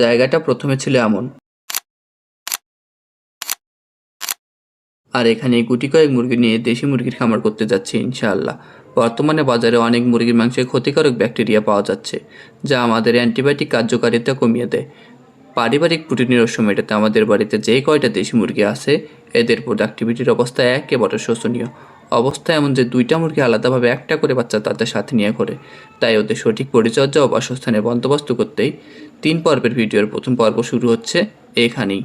জায়গাটা প্রথমে ছিল এমন, আর এখানে গুটি কয়েক মুরগি নিয়ে দেশি মুরগির খামার করতে যাচ্ছি ইনশাআল্লাহ। বর্তমানে বাজারে অনেক মুরগির মাংসে ক্ষতিকারক ব্যাকটেরিয়া পাওয়া যাচ্ছে, যা আমাদের অ্যান্টিবায়োটিক কার্যকারিতা কমিয়ে দেয়। পারিবারিক প্রোটিনের উৎস মেটাতে আমাদের বাড়িতে যে কয়টা দেশি মুরগি আছে, এদের প্রোডাক্টিভিটির অবস্থা একেবারে শোচনীয়। অবস্থা এমন যে 2টা মুরগি আলাদাভাবে একটা করে বাচ্চা তাদের সাথে নিয়ে করে। তাই ওদের সঠিক পরিচর্যা ও বাসস্থানের বন্দোবস্ত করতেই 3 পর্বের ভিডিওর প্রথম পর্ব শুরু হচ্ছে এখানেই।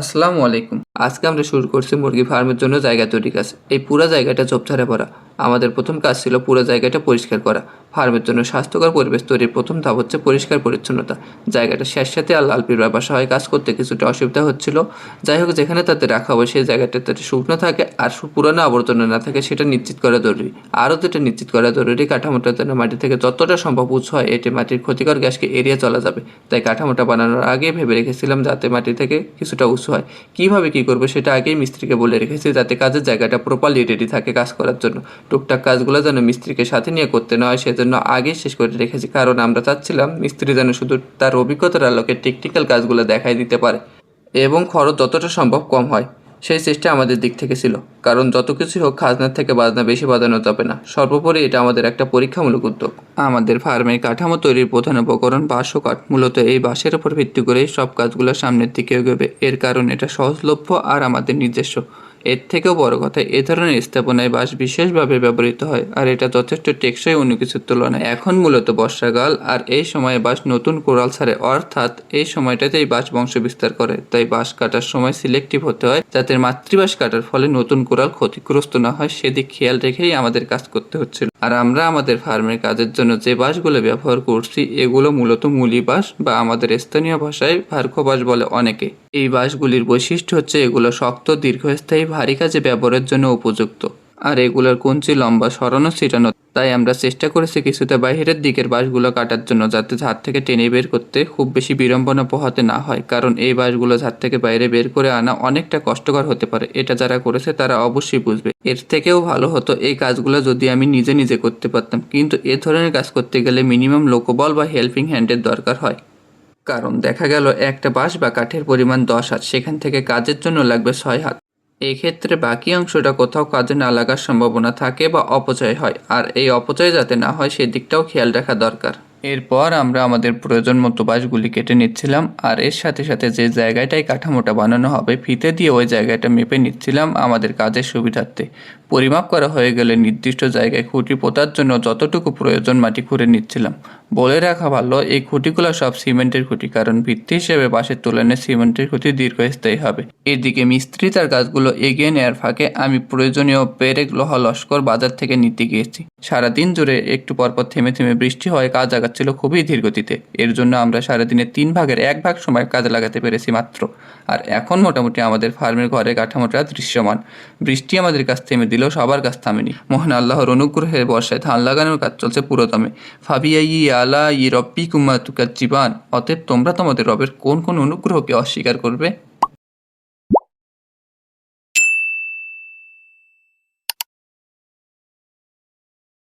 আসসালামু আলাইকুম। আজকে আমরা শুরু করছি মুরগি ফার্মের জন্য জায়গা তৈরির কাজ। এই পুরো জায়গাটা ঝোপঝাড়ে ভরা। আমাদের প্রথম কাজ ছিল পুরো জায়গাটা পরিষ্কার করা। ফার্মের জন্য স্বাস্থ্যকর পরিবেশ তৈরির প্রথম ধাপ হচ্ছে পরিষ্কার পরিচ্ছন্নতা। জায়গাটা স্যাঁতস্যাঁতে আর লাল পিঁপড়ার বাসা হয়ে কাজ করতে কিছুটা অসুবিধা হচ্ছিল। যাই হোক, যেখানে তাতে রাখা হবে সেই জায়গাটা যাতে শুকনো থাকে আর পুরানো আবর্জনা না থাকে সেটা নিশ্চিত করা জরুরি। আরও যেটা নিশ্চিত করা জরুরি, কাঠামোটা যেন মাটি থেকে যতটা সম্ভব উঁচু হয়, এটি মাটির ক্ষতিকর গ্যাসকে এড়িয়ে চলা যাবে। তাই কাঠামোটা বানানোর আগে ভেবে রেখেছিলাম যাতে মাটি থেকে কিছুটা উঁচু হয়। কীভাবে কী করবো সেটা আগেই মিস্ত্রিকে বলে রেখেছি, যাতে কাজের জায়গাটা প্রপারলি রেডি থাকে কাজ করার জন্য। টুকটাক কাজগুলো যেন মিস্ত্রিকে সাথে নিয়ে করতে না হয় সেজন্য আগেই শেষ করে রেখেছি, কারণ আমরা চাচ্ছিলাম মিস্ত্রি যেন শুধু তার অভিজ্ঞতার আলোকে টেকনিক্যাল কাজগুলো দেখাই দিতে পারে এবং খরচ যতটা সম্ভব কম হয় সেই চেষ্টা আমাদের দিক থেকে ছিল। কারণ যত কিছুই হোক, খাজনার থেকে বাজনা বেশি বাজানো যাবে না। সর্বোপরি এটা আমাদের একটা পরীক্ষামূলক উদ্যোগ। আমাদের ফার্মের কাঠামো তৈরির প্রধান উপকরণ বাঁশ ও কাঠ। মূলত এই বাঁশের উপর ভিত্তি করেই সব কাজগুলো সামনের দিকে এগোবে। এর কারণ এটা সহজলভ্য আর আমাদের নিজস্ব। এর থেকেও বড় কথা, এ ধরনের স্থাপনায় বাঁশ বিশেষভাবে ব্যবহৃত হয় আর এটা যথেষ্ট টেকসই অন্য কিছুর তুলনায়। এখন মূলত বর্ষাকাল আর এই সময়ে বাঁশ নতুন কোরাল ছাড়ে, অর্থাৎ এই সময়টাতেই বাঁশ বংশ বিস্তার করে। তাই বাঁশ কাটার সময় সিলেক্টিভ হতে হয়, যাতে মাতৃবাঁশ কাটার ফলে নতুন কোরাল ক্ষতিগ্রস্ত না হয় সেদিক খেয়াল রেখেই আমাদের কাজ করতে হচ্ছিল। আর আমরা আমাদের ফার্মের কাজের জন্য যে বাঁশগুলো ব্যবহার করছি এগুলো মূলত মুলি বাঁশ, বা আমাদের স্থানীয় ভাষায় ভার্খো বাঁশ বলে অনেকে। এই বাঁশগুলির বৈশিষ্ট্য হচ্ছে এগুলো শক্ত, দীর্ঘস্থায়ী, ভারী কাজে ব্যবহারের জন্য উপযুক্ত। আর এগুলোর কঞ্চি লম্বা, সরানো ছিটানো। তাই আমরা চেষ্টা করেছি কিছুটা বাইরের দিকের বাঁশগুলো কাটার জন্য, যাতে ঝাড় থেকে টেনে বের করতে খুব বেশি বিড়ম্বনা পোহাতে না হয়। কারণ এই বাঁশগুলো ঝাড় থেকে বাইরে বের করে আনা অনেকটা কষ্টকর হতে পারে। এটা যারা করেছে তারা অবশ্যই বুঝবে। এর থেকেও ভালো হতো এই কাজগুলো যদি আমি নিজে নিজে করতে পারতাম, কিন্তু এ ধরনের কাজ করতে গেলে মিনিমাম লোকবল বা হেল্পিং হ্যান্ডের দরকার হয়। কারণ দেখা গেল একটা বাঁশ বা কাঠের পরিমাণ 10 হাত, সেখান থেকে কাজের জন্য লাগবে 6 হাত। এই ক্ষেত্রে বাকি অংশটা কোথাও কাজে না লাগার সম্ভাবনা থাকে বা অপচয় হয়, আর এই অপচয় যাতে না হয় সেদিকটাও খেয়াল রাখা দরকার। এরপর আমরা আমাদের প্রয়োজন মতো বাঁশগুলি কেটে নিচ্ছিলাম, আর এর সাথে সাথে যে জায়গাটায় কাঠামোটা বানানো হবে ফিতে দিয়ে ওই জায়গাটা মেপে নিচ্ছিলাম আমাদের কাজের সুবিধার্থে। পরিমাপ করা হয়ে গেলে নির্দিষ্ট জায়গায় খুঁটি পোতার জন্য যতটুকু প্রয়োজন মাটি খুঁড়ে নিচ্ছিলাম। বলে রাখা ভালো, এই খুঁটিগুলো সব সিমেন্টের খুঁটি, কারণ ভিত্তি হিসেবে বাঁশের তুলনায় সিমেন্টের খুঁটি দীর্ঘস্থায়ী হবে। এদিকে মিস্ত্রি তার কাজগুলো এগিয়ে নেওয়ার ফাঁকে আমি প্রয়োজনীয় পেরেক লোহা লস্কর বাজার থেকে নিতে গিয়েছি। সারাদিন জুড়ে একটু পরপর থেমে থেমে বৃষ্টি হয়, কাজ আগাচ্ছিল খুবই ধীরগতিতে। এর জন্য আমরা সারাদিনের 3 ভাগের 1 ভাগ সময় কাজে লাগাতে পেরেছি মাত্র। আর এখন মোটামুটি আমাদের ফার্মের ঘরে কাঠামোটা দৃশ্যমান। বৃষ্টি আমাদের কাছ থেমে দিলেও সবার কাছ থামেনি। মহান আল্লাহর অনুগ্রহে বর্ষায় ধান লাগানোর কাজ চলছে পুরোদমে। ফাবিয়াই আলা ই রব্বি কুম্মা তুকাজ্জিবান। অতএব তোমরা তোমাদের রবের কোন কোন অনুগ্রহকে অস্বীকার করবে?